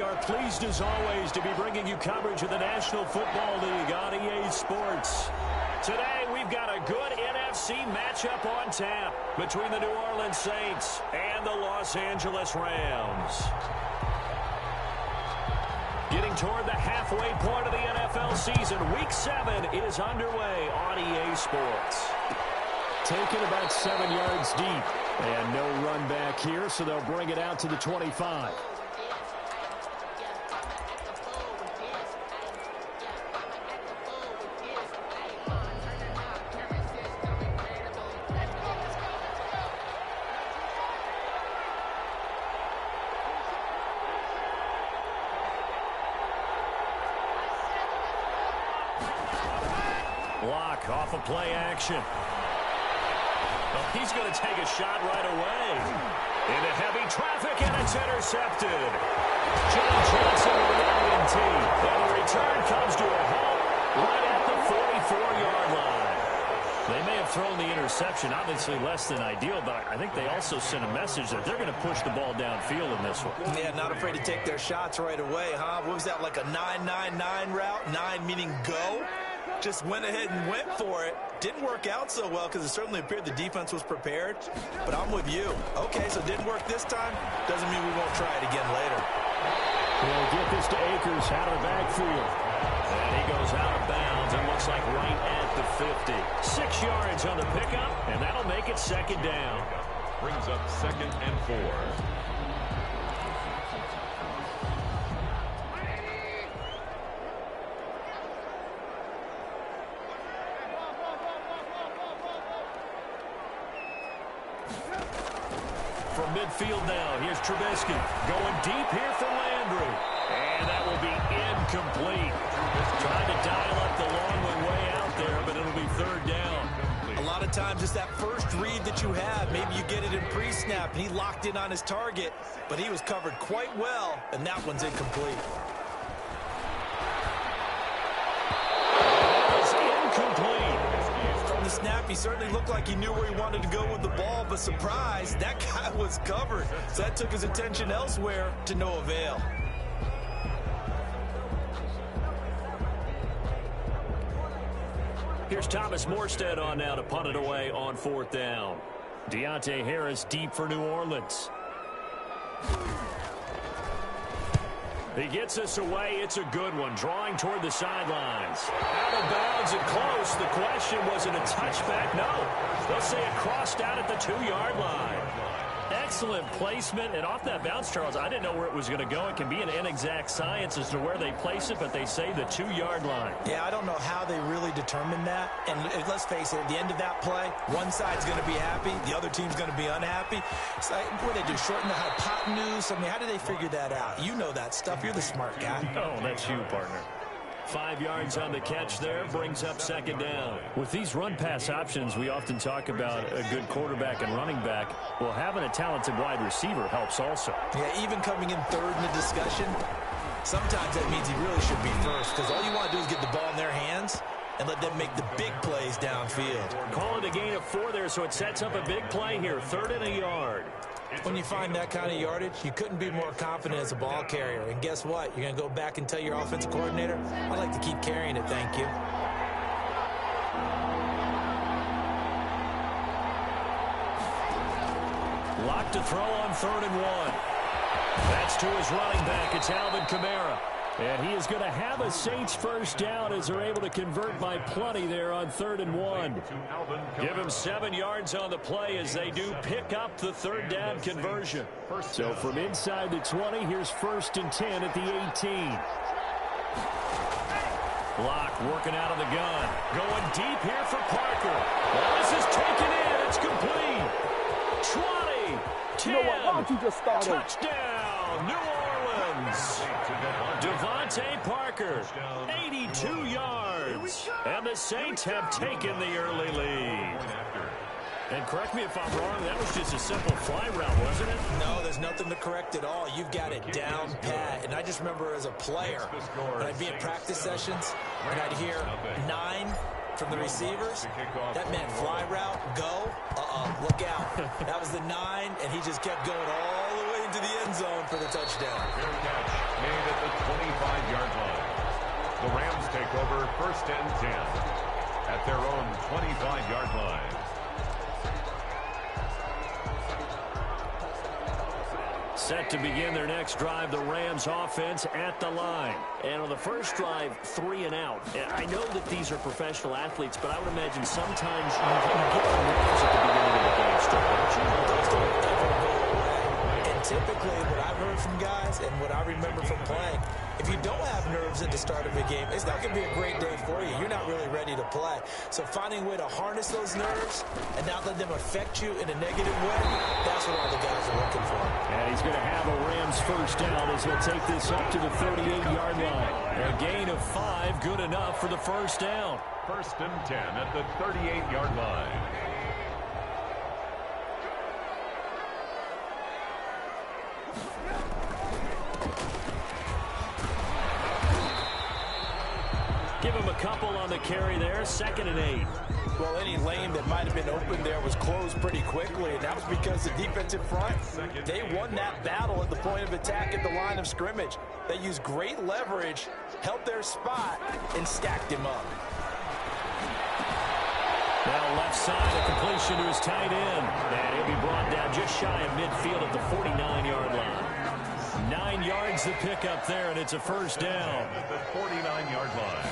are pleased as always to be bringing you coverage of the National Football League on EA Sports. Today we've got a good NFC matchup on tap between the New Orleans Saints and the Los Angeles Rams. Getting toward the halfway point of the NFL season, Week 7 is underway on EA Sports. Taken about 7 yards deep. And no run back here, so they'll bring it out to the 25. Block off of play action. He's going to take a shot right away. Into heavy traffic, and it's intercepted. John Johnson with an INT. And the return comes to a halt right at the 44-yard line. They may have thrown the interception, obviously less than ideal, but I think they also sent a message that they're going to push the ball downfield in this one. Yeah, not afraid to take their shots right away, huh? What was that, like a 9-9-9 route? 9 meaning go? Just went ahead and went for it. Didn't work out so well because it certainly appeared the defense was prepared. But I'm with you. Okay, so it didn't work this time. Doesn't mean we won't try it again later. They'll get this to Akers out of the backfield. And he goes out of bounds and looks like right at the 50. 6 yards on the pickup, and that'll make it second down. Brings up 2nd and 4. From midfield now, here's Trubisky. Going deep here for Landry. And that will be incomplete. Trying to dial up the long one way out there, but it'll be third down. A lot of times it's that first read that you have. Maybe you get it in pre-snap, and he locked in on his target, but he was covered quite well, and that one's incomplete. The snap, he certainly looked like he knew where he wanted to go with the ball, but surprise, that guy was covered. So that took his attention elsewhere to no avail. Here's Thomas Morstead on now to punt it away on 4th down. Deontay Harris deep for New Orleans. He gets us away. It's a good one. Drawing toward the sidelines. Out of bounds and close. The question, was it a touchback? No. They'll say it crossed out at the 2-yard line. Excellent placement. And off that bounce, Charles, I didn't know where it was going to go. It can be an inexact science as to where they place it, but they say the 2-yard line. Yeah, I don't know how they really determined that. And let's face it, at the end of that play, one side's going to be happy, the other team's going to be unhappy. It's like, what do they do, shorten the hypotenuse? I mean, how do they figure that out? You know that stuff. You're the smart guy. Oh, that's you, partner. 5 yards on the catch there, brings up second down. With these run-pass options, we often talk about a good quarterback and running back. Well, having a talented wide receiver helps also. Yeah, even coming in third in the discussion, sometimes that means he really should be first, because all you want to do is get the ball in their hands and let them make the big plays downfield. Call it a gain of 4 there, so it sets up a big play here, 3rd and a yard. When you find that kind of yardage, you couldn't be more confident as a ball carrier. And guess what? You're going to go back and tell your offensive coordinator, I'd like to keep carrying it, thank you. Locked to throw on 3rd and 1. That's to his running back. It's Alvin Kamara. And he is going to have a Saints first down as they're able to convert by plenty there on 3rd and 1. Give him 7 yards on the play as they do pick up the 3rd down conversion. So from inside the 20, here's 1st and 10 at the 18. Block working out of the gun. Going deep here for Parker. Well, this is taken in. It's complete. 20, 10, you know what? Why don't you just start touchdown, New Orleans. Devontae Parker, 82 yards. And the Saints have taken the early lead. And correct me if I'm wrong, that was just a simple fly route, wasn't it? No, there's nothing to correct at all. You've got it down pat. And I just remember as a player, when I'd be in practice sessions, and I'd hear 9 from the receivers. That meant fly route, go, look out. That was the 9, and he just kept going all the way into the end zone for the touchdown. made at the 25-yard line. The Rams take over 1st and 10 at their own 25-yard line. Set to begin their next drive, the Rams offense at the line. And on the first drive, 3 and out. And I know that these are professional athletes, but I would imagine sometimes you get the nerves at the beginning of the game still, don't you? Those don't ever go away. And typically, what I've heard from guys and what I remember from playing, if you don't have nerves at the start of a game, it's not going to be a great day for you. You're not really ready to play. So finding a way to harness those nerves and not let them affect you in a negative way, that's what all the guys are looking for. And he's going to have a Rams first down as he'll take this up to the 38-yard line. A gain of 5, good enough for the first down. 1st and 10 at the 38-yard line. Give him a couple on the carry there. 2nd and 8. Well, any lane that might have been open there was closed pretty quickly, and that was because the defensive front, they won that battle at the point of attack at the line of scrimmage. They used great leverage, held their spot, and stacked him up. Now left side, a completion to his tight end. And he'll be brought down just shy of midfield at the 49-yard line. 9 yards to pick up there, and it's a first down. At the 49-yard line.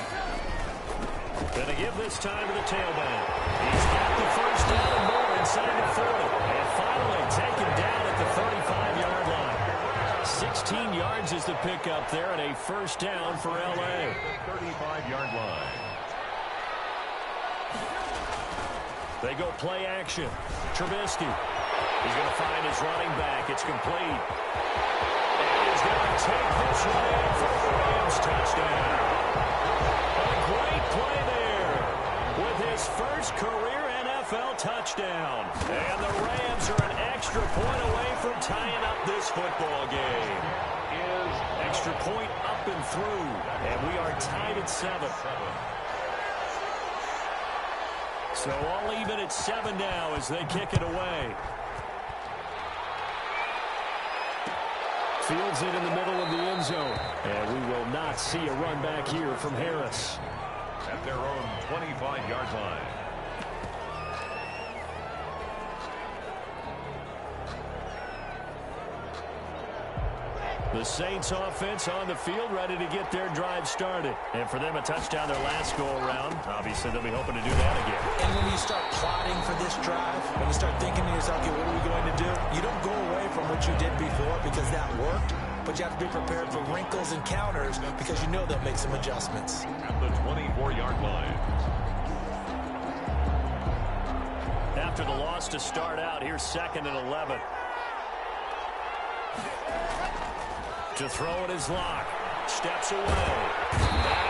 Going to give this time to the tailback. He's got the first down and more inside the 40. And finally taken down at the 35-yard line. 16 yards is the pickup there, and a first down for L.A. At the 35-yard line. They go play action. Trubisky. He's going to find his running back. It's complete. And he's going to take this one in for the Rams touchdown. A great play there with his first career NFL touchdown. And the Rams are an extra point away from tying up this football game. Extra point up and through. And we are tied at 7. So all even at 7 now as they kick it away. Fields it in the middle of the end zone. And we will not see a run back here from Harris. At their own 25-yard line. The Saints offense on the field ready to get their drive started. And for them, a touchdown their last go-around. Obviously, they'll be hoping to do that again. And when you start plotting for this drive, when you start thinking to yourself, okay, what are we going to do? You don't go away from what you did before because that worked, but you have to be prepared for wrinkles and counters because you know they'll make some adjustments. At the 24-yard line. After the loss to start out, here's 2nd and 11. To throw it is Locke. Steps away. And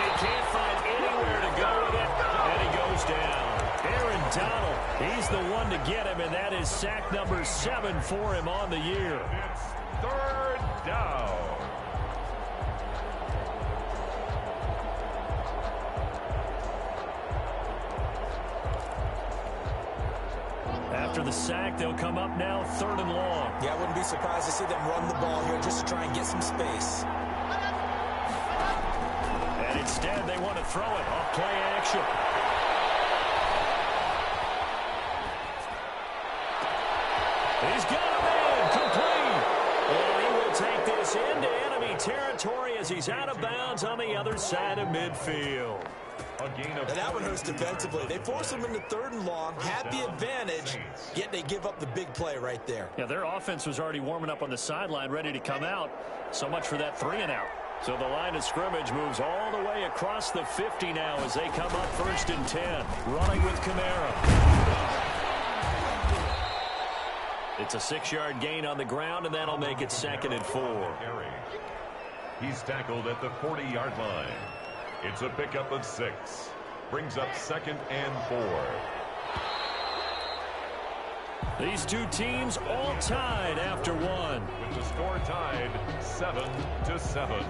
he can't find anywhere to go with it. And he goes down. Aaron Donald, he's the one to get him, and that is sack number 7 for him on the year. It's 3rd down. After the sack, they'll come up now 3rd and long. Yeah, I wouldn't be surprised to see them run the ball here just to try and get some space. And instead, they want to throw it off play action. He's got him in, complete. And he will take this into enemy territory as he's out of bounds on the other side of midfield. A gain of And that one hurts defensively. They force them into 3rd and long, had the advantage, yet they give up the big play right there. Yeah, their offense was already warming up on the sideline, ready to come out. So much for that 3 and out. So the line of scrimmage moves all the way across the 50 now as they come up 1st and 10. Running with Kamara. It's a 6-yard gain on the ground, and that'll make it 2nd and 4. He's tackled at the 40-yard line. It's a pickup of 6. Brings up 2nd and 4. These two teams all tied after 1. With the score tied 7-7.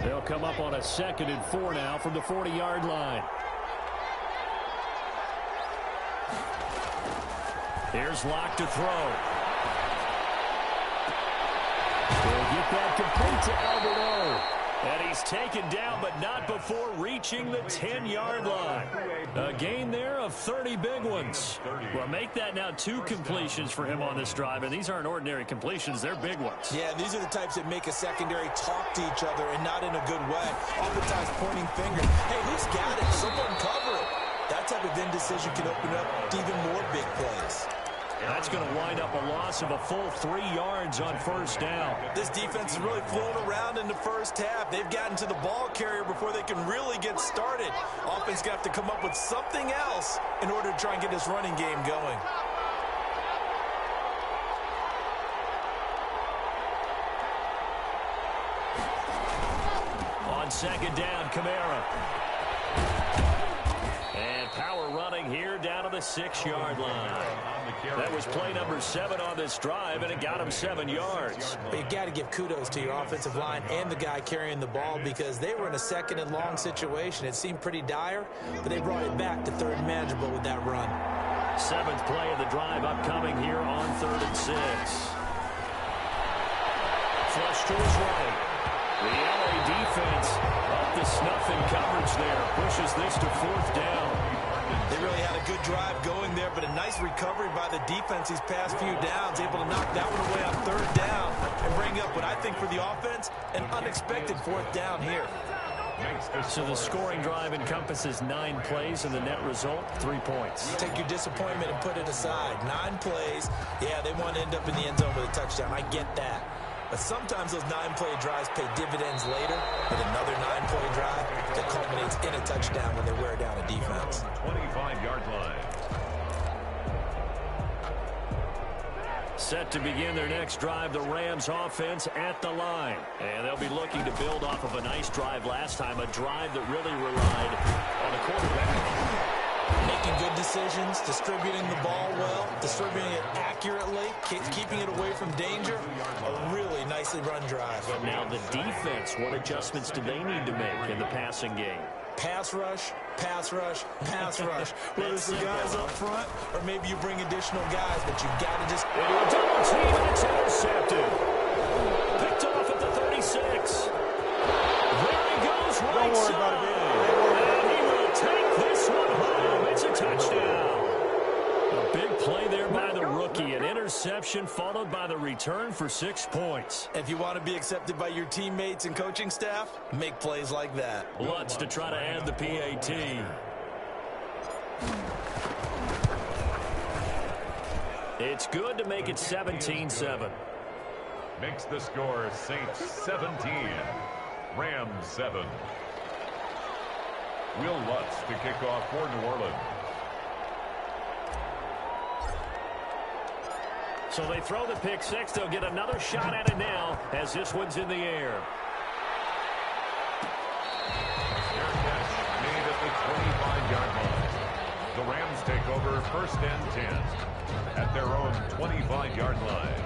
They'll come up on a 2nd and 4 now from the 40-yard line. Here's Locke to throw. Keep that complete to Albert O. And he's taken down, but not before reaching the 10-yard line. A gain there of 30 big ones. Well, make that now 2 completions for him on this drive, and these aren't ordinary completions. They're big ones. Yeah, these are the types that make a secondary talk to each other, and not in a good way. Oftentimes pointing fingers. Hey, who's got it? Someone cover it. That type of indecision can open up to even more big plays. That's going to wind up a loss of a full 3 yards on first down. This defense has really flown around in the first half. They've gotten to the ball carrier before they can really get started. Offense going to have to come up with something else in order to try and get this running game going. On second down, Kamara. And power running here down to the 6-yard line. That was play number 7 on this drive, and it got him 7 yards. But you got to give kudos to your offensive line and the guy carrying the ball, because they were in a 2nd and long situation. It seemed pretty dire, but they brought it back to 3rd and manageable with that run. 7th play of the drive upcoming here on 3rd and 6. Flush to his right. The LA defense up to snuff in coverage there. Pushes this to 4th down. They really had a good drive going there, but a nice recovery by the defense these past few downs, able to knock that one away on 3rd down and bring up what I think for the offense, an unexpected 4th down here. So the scoring drive encompasses 9 plays, and the net result, 3 points. Take your disappointment and put it aside. 9 plays. Yeah, they want to end up in the end zone with a touchdown. I get that. But sometimes those 9-play drives pay dividends later with another 9-play drive that culminates in a touchdown when they wear down a defense. 25-yard line. Set to begin their next drive, the Rams offense at the line. And they'll be looking to build off of a nice drive last time, a drive that really relied on the quarterback. Making good decisions, distributing the ball well, distributing it accurately, keeping it away from danger. A really nicely run drive. But now the defense, what adjustments do they need to make in the passing game? Pass rush, pass rush, pass rush. Whether it's the guys up front or maybe you bring additional guys, but you've got to just... Into a double team, and it's intercepted. Picked off at the 36. There he goes, right side. And he will take this one home. It's a touchdown. A big play there by the rookie. An interception followed by the return for 6 points. If you want to be accepted by your teammates and coaching staff, make plays like that. Lutz to try to add the PAT. It's good to make it 17-7. Makes the score Saints 17, Rams 7. Will Lutz to kick off for New Orleans. So they throw the pick 6. They'll get another shot at it now as this one's in the air. Fair catch made at the 25-yard line. The Rams take over 1st and 10 at their own 25-yard line.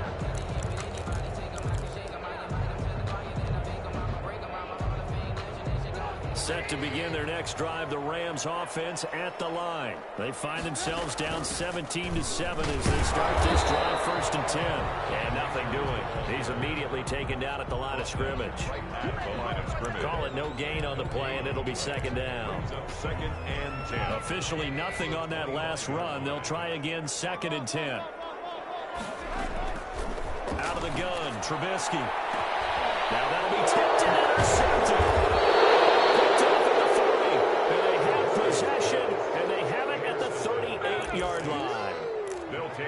Set to begin their next drive, the Rams offense at the line. They find themselves down 17-7 as they start this drive 1st and 10. And nothing doing. He's immediately taken down at the line of scrimmage. At the line of scrimmage. Call it no gain on the play, and it'll be 2nd down. 2nd and 10. Officially nothing on that last run. They'll try again 2nd and 10. Out of the gun, Trubisky. Now that'll be tipped and intercepted. And they have it at the 38-yard line.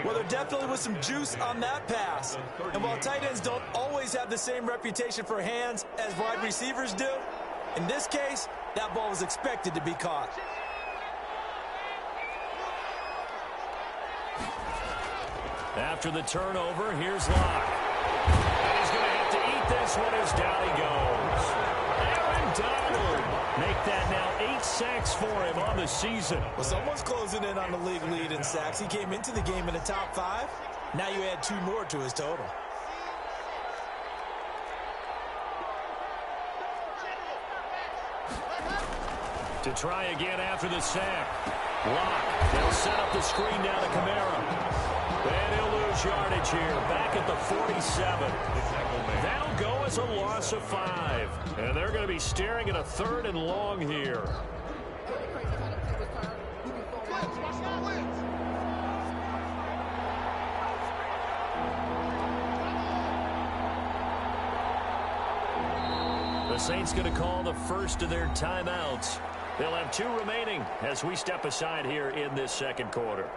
Well, there definitely was some juice on that pass. And while tight ends don't always have the same reputation for hands as wide receivers do, in this case, that ball was expected to be caught. After the turnover, here's Locke. And he's going to have to eat this one as down he goes. Aaron Donald. Make that now 8 sacks for him on the season. Well, someone's closing in on the league lead in sacks. He came into the game in the top 5. Now you add 2 more to his total. To try again after the sack. Locke. They'll set up the screen down to Kamara. And he'll lose yardage here. Back at the 47. That'll go was a loss of 5. And they're going to be staring at a 3rd and long here. The Saints going to call the first of their timeouts. They'll have 2 remaining as we step aside here in this second quarter.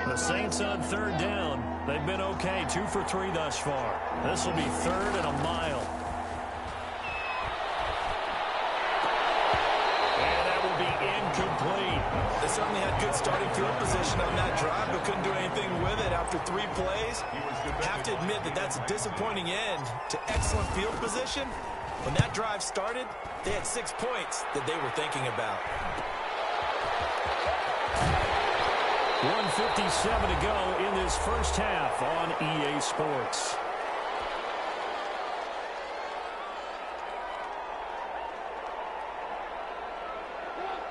The Saints on 3rd down. They've been okay, 2 for 3 thus far. This will be 3rd and a mile. And that will be incomplete. They certainly had good starting field position on that drive, but couldn't do anything with it after 3 plays. Have to admit that that's a disappointing end to excellent field position. When that drive started, they had 6 points that they were thinking about. 1:57 to go in this first half on EA Sports.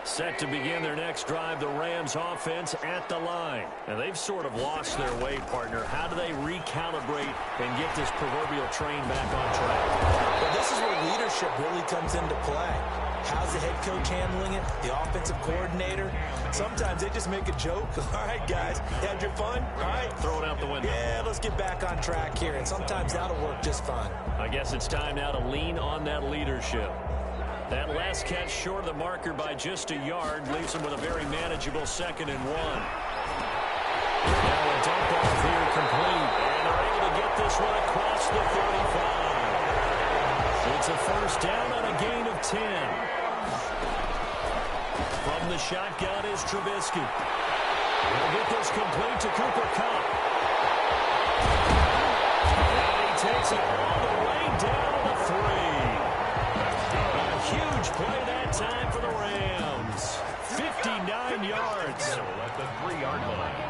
Set to begin their next drive, the Rams offense at the line. And they've sort of lost their way, partner. How do they recalibrate and get this proverbial train back on track? Well, this is where leadership really comes into play. How's the head coach handling it? The offensive coordinator? Sometimes they just make a joke. All right, guys, had your fun? All right. Throw it out the window. Yeah, let's get back on track here. And sometimes that'll work just fine. I guess it's time now to lean on that leadership. That last catch short of the marker by just a yard leaves them with a very manageable 2nd and 1. Now a dump off here complete. And they're able to get this one across the 35. It's a first down on a gain of 10. From the shotgun is Trubisky. He'll get this complete to Cooper Kupp. And he takes it all the way down to the 3. A huge play that time for the Rams. 59 yards. At the 3-yard line.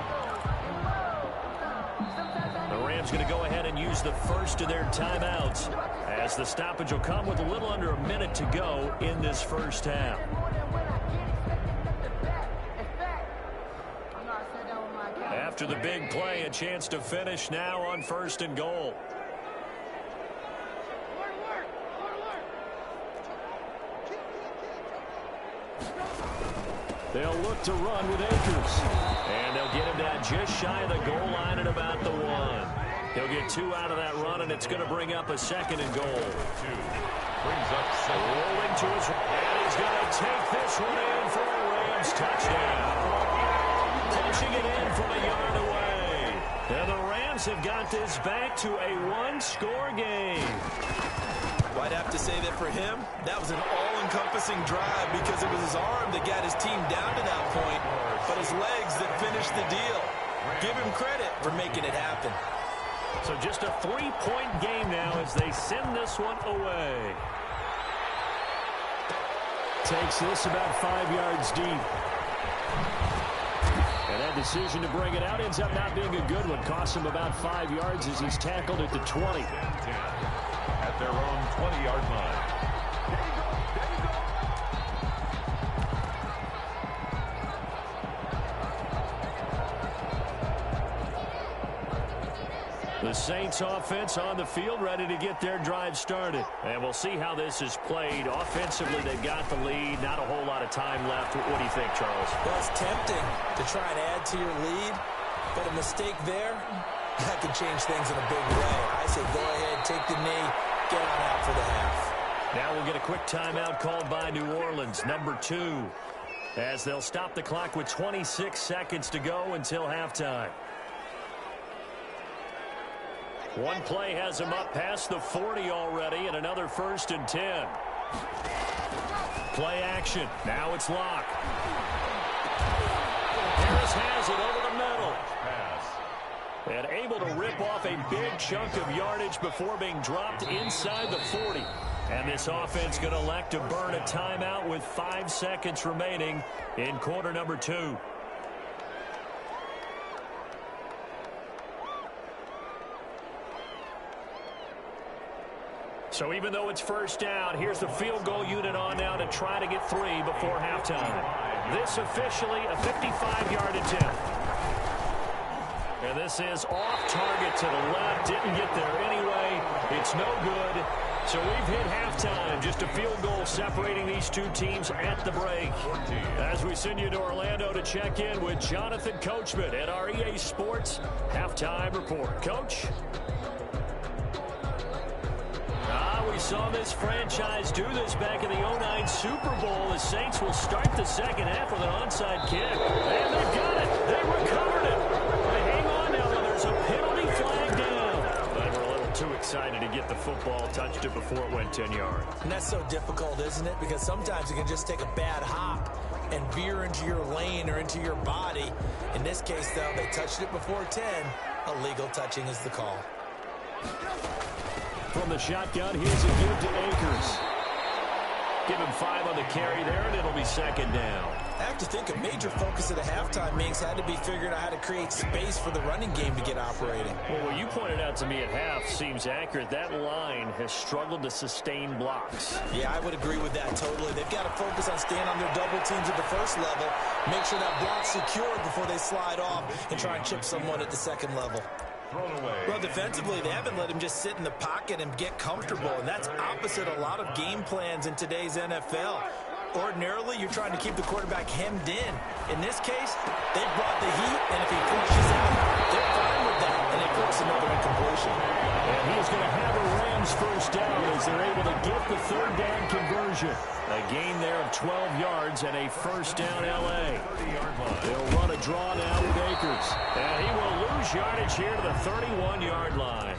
The Rams going to go ahead and use the first of their timeouts, as the stoppage will come with a little under a minute to go in this first half. After the big play, a chance to finish now on 1st and goal. They'll look to run with Akers. And they'll get him down just shy of the goal line at about the 1. He'll get 2 out of that run, and it's going to bring up a 2nd and goal. 2. Brings up 7. Rolling to his right. And he's going to take this one in for a Rams touchdown. Pushing it in from a yard away. And the Rams have got this back to a 1-score game. Well, I'd have to say that for him, that was an all-encompassing drive because it was his arm that got his team down to that point, but his legs that finished the deal. Give him credit for making it happen. So just a 3-point game now as they send this one away. Takes this about 5 yards deep. And that decision to bring it out ends up not being a good one. Costs him about 5 yards as he's tackled at the 20. At their own 20-yard line. The Saints offense on the field, ready to get their drive started. And we'll see how this is played. Offensively, they've got the lead. Not a whole lot of time left. What do you think, Charles? Well, it's tempting to try and add to your lead, but a mistake there, that could change things in a big way. I say go ahead, take the knee, get on out for the half. Now we'll get a quick timeout called by New Orleans, number 2, as they'll stop the clock with 26 seconds to go until halftime. One play has him up past the 40 already, and another 1st and 10. Play action. Now it's Locke. Harris has it over the middle. And able to rip off a big chunk of yardage before being dropped inside the 40. And this offense going to elect to burn a timeout with 5 seconds remaining in quarter number 2. So even though it's first down, here's the field goal unit on now to try to get 3 before halftime. This officially a 55-yard attempt. And this is off target to the left. Didn't get there anyway. It's no good. So we've hit halftime. Just a field goal separating these two teams at the break. As we send you to Orlando to check in with Jonathan Coachman at our EA Sports Halftime Report. Coach? We saw this franchise do this back in the 09 Super Bowl. The Saints will start the second half with an onside kick. And they've got it. They recovered it. They hang on now, though. There's a penalty flag down. But we're a little too excited to get the football. Touched it before it went 10 yards. And that's so difficult, isn't it? Because sometimes you can just take a bad hop and veer into your lane or into your body. In this case, though, they touched it before 10. Illegal touching is the call. From the shotgun, here's a give to Akers. Give him 5 on the carry there, and it'll be second down. I have to think a major focus at the halftime means had to be figuring out how to create space for the running game to get operating. Well, what you pointed out to me at half seems accurate. That line has struggled to sustain blocks. Yeah, I would agree with that totally. They've got to focus on staying on their double teams at the first level, make sure that block's secured before they slide off and try and chip someone at the second level. Well, defensively, they haven't let him just sit in the pocket and get comfortable, and that's opposite a lot of game plans in today's NFL. Ordinarily, you're trying to keep the quarterback hemmed in. In this case, they brought the heat, and if he flushes out, they're fine with that, and they force another incompletion. And he's going to have a Rams first down as they're able to get the third down conversion. A gain there of 12 yards and a first down L.A. They'll run a draw now with Akers. And he will lose yardage here to the 31-yard line.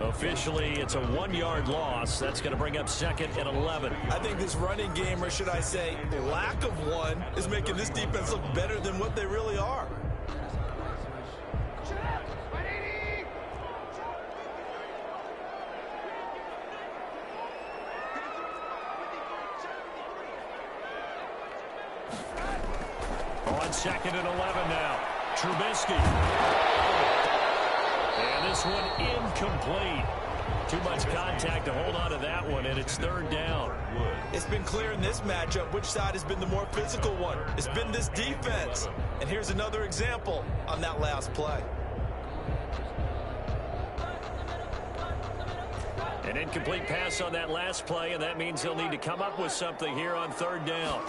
Officially, it's a 1-yard loss. That's going to bring up second and 11. I think this running game, or should I say lack of one, is making this defense look better than what they really are. On second and 11 now. Trubisky. And this one incomplete. Too much contact to hold on to that one, and it's third down. It's been clear in this matchup which side has been the more physical one. It's been this defense. And here's another example on that last play. An incomplete pass on that last play, and that means they'll need to come up with something here on third down.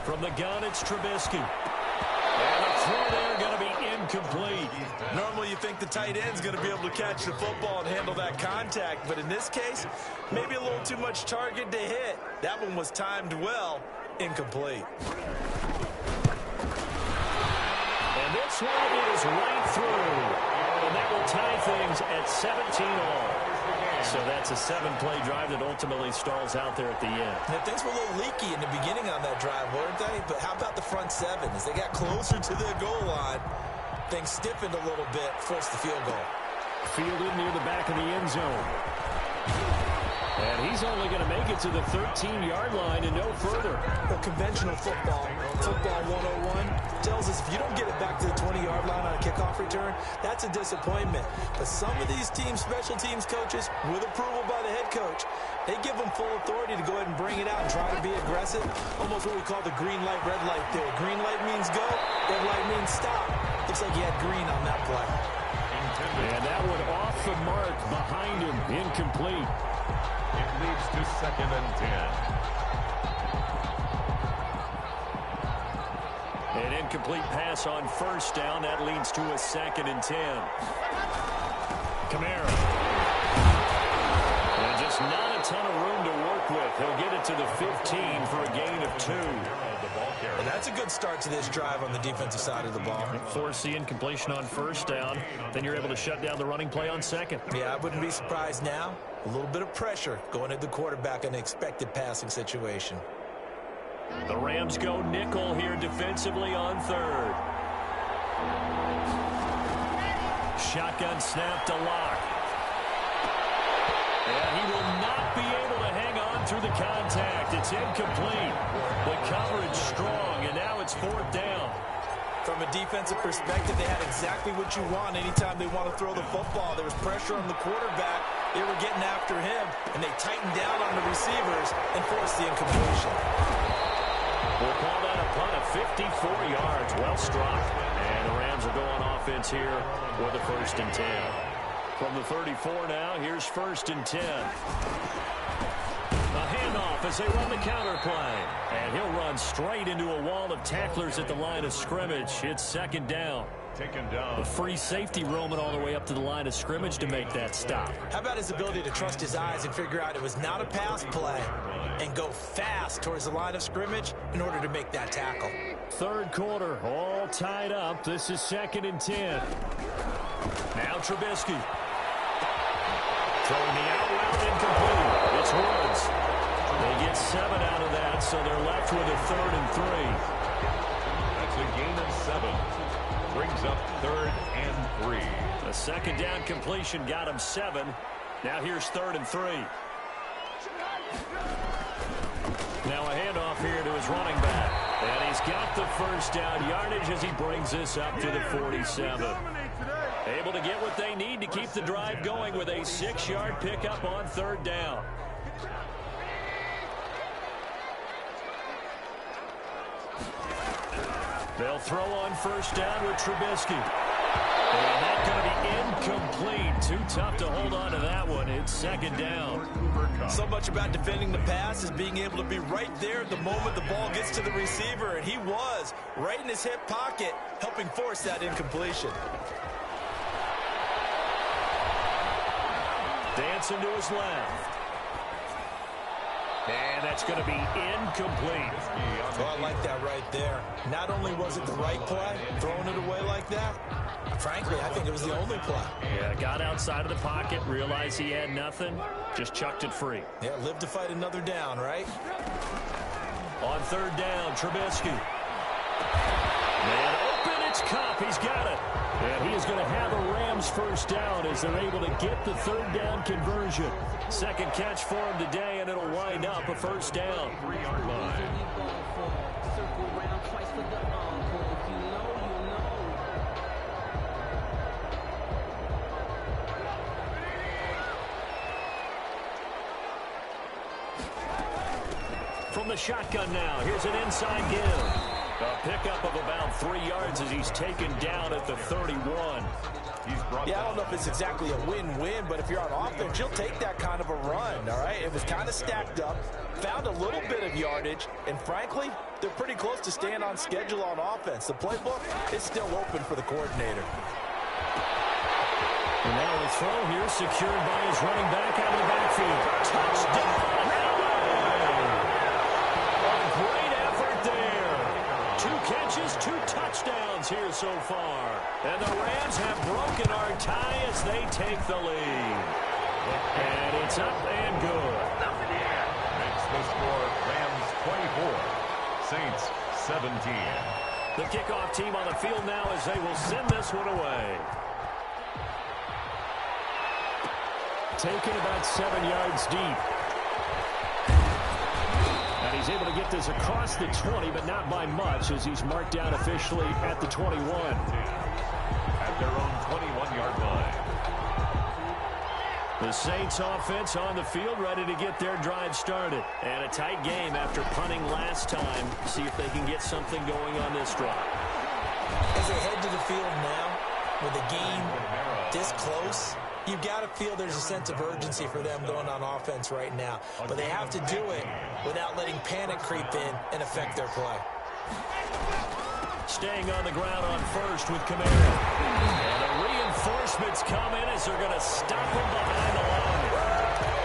From the gun, it's Trubisky. And the throw there going to be incomplete. Normally you think the tight end's going to be able to catch the football and handle that contact, but in this case, maybe a little too much target to hit. That one was timed well, incomplete. And this one is right through. And that will tie things at 17-all. So that's a 7-play drive that ultimately stalls out there at the end. Now, things were a little leaky in the beginning on that drive, weren't they? But how about the front seven? As they got closer to the goal line, things stiffened a little bit, forced the field goal. Fielded near the back of the end zone. And he's only going to make it to the 13-yard line and no further. Well, conventional football 101, tells us if you don't get it back to the 20-yard line on a kickoff return, that's a disappointment. But some of these teams, special teams coaches, with approval by the head coach, they give them full authority to go ahead and bring it out and try to be aggressive. Almost what we call the green light, red light theory. Green light means go, red light means stop. Looks like he had green on that play. And that one off the mark behind him, incomplete. It leads to second and 10. An incomplete pass on first down. That leads to a second and 10. Kamara. And just not a ton of room to work with. He'll get it to the 15 for a gain of 2. And that's a good start to this drive on the defensive side of the ball. Force the incompletion on first down. Then you're able to shut down the running play on second. Yeah, I wouldn't be surprised now. A little bit of pressure going at the quarterback in an expected passing situation. The Rams go nickel here defensively on third. Shotgun snap to Locke. And he will not be able to hang on through the contact. It's incomplete. The coverage strong, and now it's fourth down. From a defensive perspective, they had exactly what you want anytime they want to throw the football. There was pressure on the quarterback. They were getting after him, and they tightened down on the receivers and forced the incompletion. We'll call that a punt of 54 yards. Well struck. And the Rams are going offense here with a 1st and 10. From the 34 now, here's 1st and 10. A handoff as they run the counter play. And he'll run straight into a wall of tacklers at the line of scrimmage. It's 2nd down. Taken down. A free safety roaming all the way up to the line of scrimmage to make that stop. How about his ability to trust his eyes and figure out it was not a pass play and go fast towards the line of scrimmage in order to make that tackle. 3rd quarter, all tied up. This is 2nd and 10. Now Trubisky. Throwing the out route incomplete. It's Woods. They get 7 out of that, so they're left with a 3rd and 3. That's a gain of 7. Brings up 3rd and 3. A 2nd down completion got him 7. Now here's 3rd and 3. Now a handoff here to his running back. And he's got the 1st down yardage as he brings this up to the 47. Able to get what they need to keep the drive going with a 6-yard pickup on 3rd down. They'll throw on 1st down with Trubisky. And that's going to be incomplete. Too tough to hold on to that one. It's 2nd down. So much about defending the pass is being able to be right there at the moment the ball gets to the receiver. And he was right in his hip pocket, helping force that incompletion. Dancing to his left. And that's going to be incomplete. Oh, I like that right there. Not only was it the right play, throwing it away like that, frankly, I think it was the only play. Yeah, got outside of the pocket, realized he had nothing, just chucked it free. Yeah, live to fight another down, right? On 3rd down, Trubisky. And open, it's Kupp. He's got it. And he is going to have a Rams 1st down as they're able to get the 3rd down conversion. 2nd catch for him today, and it'll wind up a 1st down. 3-yard line. From the shotgun now, here's an inside give. A pickup of about 3 yards as he's taken down at the 31. Yeah, I don't know if it's exactly a win-win, but if you're on offense, you'll take that kind of a run, all right? It was kind of stacked up, found a little bit of yardage, and frankly, they're pretty close to staying on schedule on offense. The playbook is still open for the coordinator. And now the throw here secured by his running back out of the backfield. Touchdown! Great effort there. 2 catches, 2 touchdowns here so far. And the Rams have broken our tie as they take the lead. And it's up and good. Makes the score Rams 24, Saints 17. The kickoff team on the field now as they will send this one away. Taken about 7 yards deep. And he's able to get this across the 20, but not by much as he's marked down officially at the 21. At their own 21-yard line. The Saints offense on the field ready to get their drive started. And a tight game after punting last time. See if they can get something going on this drive. As they head to the field now, with the game this close, you've got to feel there's a sense of urgency for them going on offense right now. But they have to do it without letting panic creep in and affect their play. Staying on the ground on 1st with Kamara. And the reinforcements come in as they're going to stop him behind the line.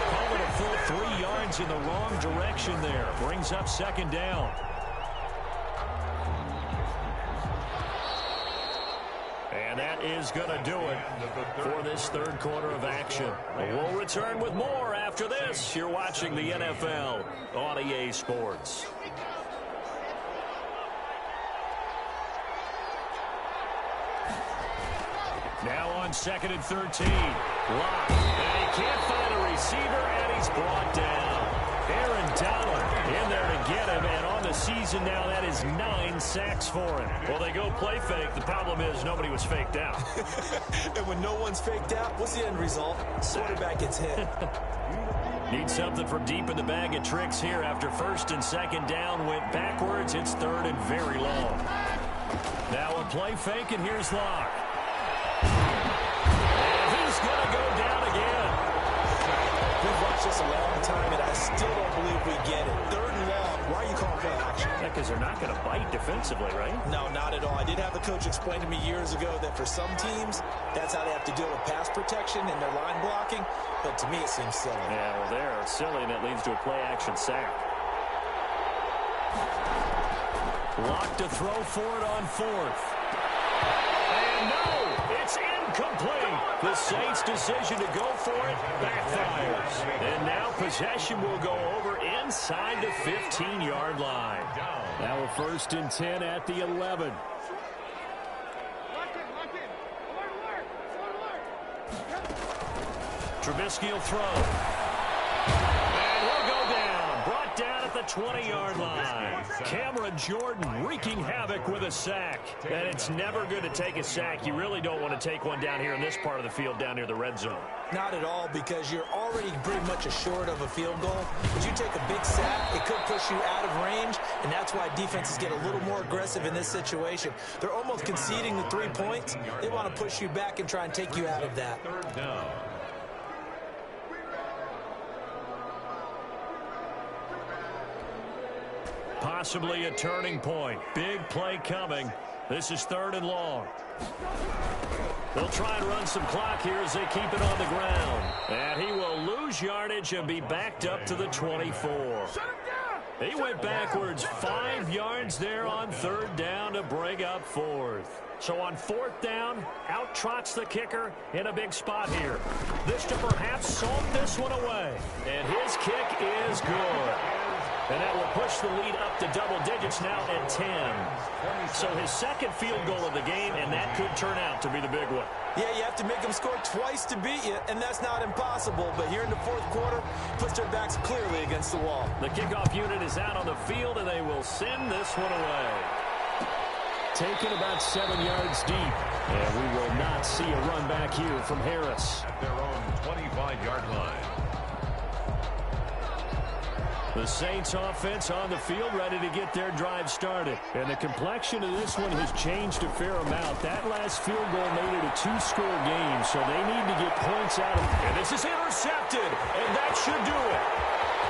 Calling a full 3 yards in the wrong direction there. Brings up 2nd down. And that is going to do it for this 3rd quarter of action. We'll return with more after this. You're watching the NFL on EA Sports. Now on 2nd and 13. Lock. And he can't find a receiver, and he's brought down. Aaron Donald in there to get him, and on the season now, that is 9 sacks for him. Well, they go play fake. The problem is nobody was faked out. And when no one's faked out, what's the end result? Quarterback gets hit. Need something from deep in the bag of tricks here after first and second down went backwards. It's third and very long. Now a play fake, and here's Locke. And he's going to go down again. We've watched this a long time, and I still don't believe we get it. Third and long. Why are you calling play action? Because they're not going to bite defensively, right? No, not at all. I did have a coach explain to me years ago that for some teams, that's how they have to deal with pass protection and their line blocking. But to me, it seems silly. Yeah, well, they're silly, and that leads to a play-action sack. Locke to throw for it on fourth. And no, it's incomplete. The Saints' decision to go for it backfires. And now possession will go over inside the 15-yard line. Now a first and 10 at the 11. Trubisky will throw. And he'll go down. Brought down at the 20-yard line. Cameron Jordan wreaking havoc with a sack. And it's never good to take a sack. You really don't want to take one down here in this part of the field down near the red zone. Not at all, because you're already pretty much assured of a field goal. But you take a big sack, it could push you out of range, and that's why defenses get a little more aggressive in this situation. They're almost conceding the 3 points. They want to push you back and try and take you out of that. Third down. Possibly a turning point. Big play coming. This is third and long. They'll try and run some clock here as they keep it on the ground. And he will lose yardage and be backed up to the 24. He went backwards 5 yards there on third down to bring up fourth. So on fourth down, out trots the kicker in a big spot here. This to perhaps salt this one away. And his kick is good. And that will push the lead up to double digits now at 10. So his second field goal of the game, and that could turn out to be the big one. Yeah, you have to make them score twice to beat you, and that's not impossible. But here in the fourth quarter, puts their backs clearly against the wall. The kickoff unit is out on the field, and they will send this one away. Taken about 7 yards deep. And we will not see a run back here from Harris. At their own 25-yard line. The Saints offense on the field ready to get their drive started. And the complexion of this one has changed a fair amount. That last field goal made it a 2-score game, so they need to get points out of it. And this is intercepted, and that should do it.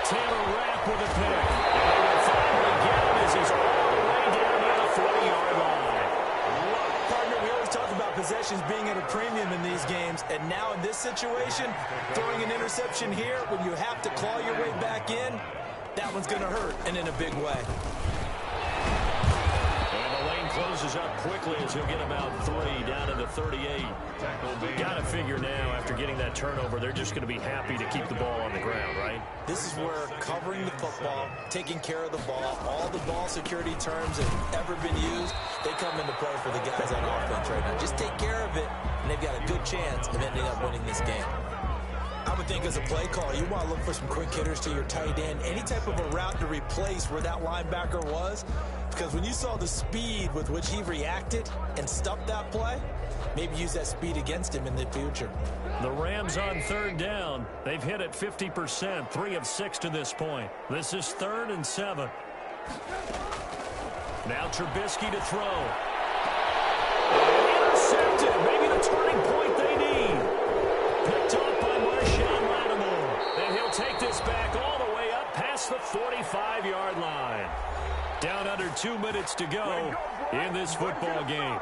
Taylor Rapp with a pick. And they will finally get him as he's all the way down near the 40-yard line. Partner, we always talk about possessions being at a premium in these games, and now in this situation, throwing an interception here when you have to claw your way back in, that one's going to hurt, and in a big way. And the lane closes up quickly as he'll get about 3 down to the 38. Got to figure now, after getting that turnover, they're just going to be happy to keep the ball on the ground, right? This is where covering the football, taking care of the ball, all the ball security terms that have ever been used, they come into play for the guys on offense right now. Just take care of it, and they've got a good chance of ending up winning this game. I would think as a play caller, you want to look for some quick hitters to your tight end, any type of a route to replace where that linebacker was, because when you saw the speed with which he reacted and stuffed that play, maybe use that speed against him in the future. The Rams on third down. They've hit it 50%, 3 of 6 to this point. This is 3rd and 7. Now Trubisky to throw. Intercepted, maybe the turning point they need. Picked up by Marshawn Lattimore. And he'll take this back all the way up past the 45-yard line. Down under 2 minutes to go in this football game.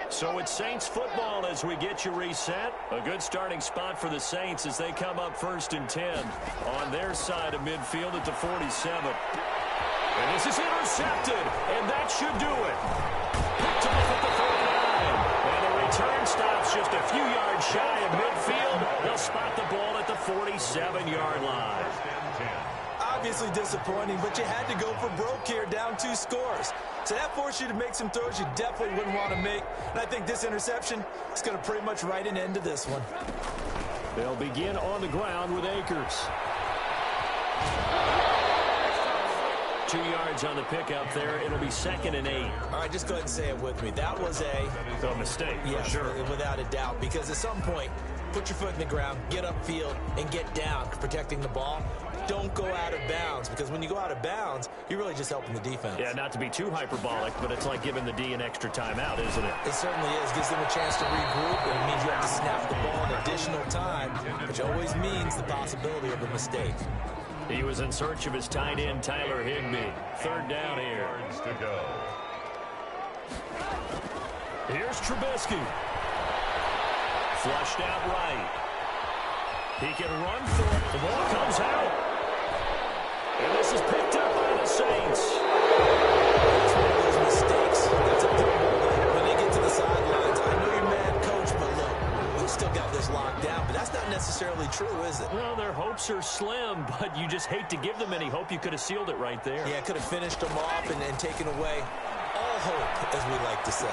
So it's Saints football as we get you reset. A good starting spot for the Saints as they come up 1st and 10 on their side of midfield at the 47. And this is intercepted, and that should do it. Picked off at the 49. And the return stops just a few yards shy of midfield. They'll spot the ball at the 47-yard line. Obviously disappointing, but you had to go for broke here, down 2 scores. So that forced you to make some throws you definitely wouldn't want to make. And I think this interception is going to pretty much write an end to this one. They'll begin on the ground with Akers. 2 yards on the pickup there. It'll be 2nd and 8. All right, just go ahead and say it with me. That was a mistake, yeah, for sure. Without a doubt, because at some point, put your foot in the ground, get upfield, and get down protecting the ball. Don't go out of bounds, because when you go out of bounds, you're really just helping the defense. Yeah, not to be too hyperbolic, but it's like giving the D an extra timeout, isn't it? It certainly is. Gives them a chance to regroup, and it means you have to snap the ball in additional time, which always means the possibility of a mistake. He was in search of his tight end, Tyler Higbee. 3rd down here. To go. Here's Trubisky. Flushed out right. He can run for it. The ball comes out. And this is picked up by the Saints. That's one of those mistakes. That's a problem. When they get to the sidelines, I know you're mad, coach, but look, we still got this locked down. But that's not necessarily true, is it? Well, their hopes are slim, but you just hate to give them any hope. You could have sealed it right there. Yeah, could have finished them off and taken away all hope, as we like to say.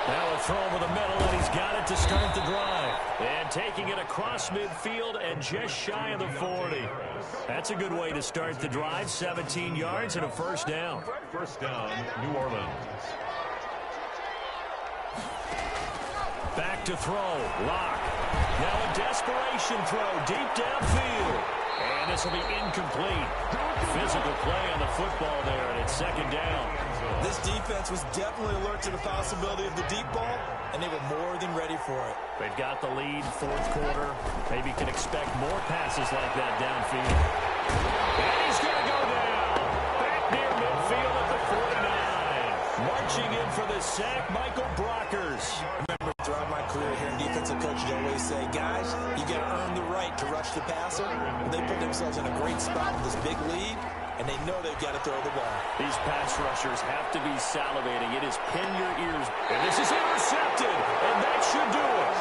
Now a throw over the middle, and he's got it to start the drive. And taking it across midfield and just shy of the 40. That's a good way to start the drive. 17 yards and a 1st down. 1st down, New Orleans. Back to throw. Lock. Now a desperation throw deep downfield. And this will be incomplete. Physical play on the football there, and it's 2nd down. This defense was definitely alert to the possibility of the deep ball, and they were more than ready for it. They've got the lead, 4th quarter. Maybe can expect more passes like that downfield. And he's going to go down. Back near midfield at the 49. Marching in for the sack, Michael Brockers. Remember, throughout my career here in defensive coaches always say, guys, you got to earn the right to rush the passer. They put themselves in a great spot with this big lead, and they know they've got to throw the ball. These pass rushers have to be salivating. It is pin your ears. And this is intercepted, and that should do it.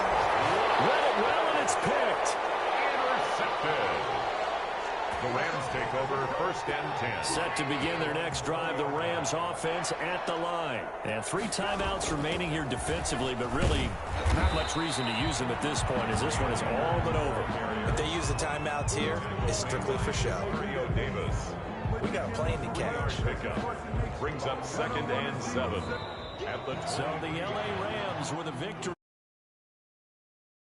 Read it well, and it's picked. Intercepted. The Rams take over 1st and 10. Set to begin their next drive, the Rams offense at the line. And 3 timeouts remaining here defensively, but really not much reason to use them at this point, as this one is all but over. If they use the timeouts here, it's strictly for show. Rio Davis. We got a plane to catch. Pickup brings up 2nd and 7. So the LA Rams with a victory.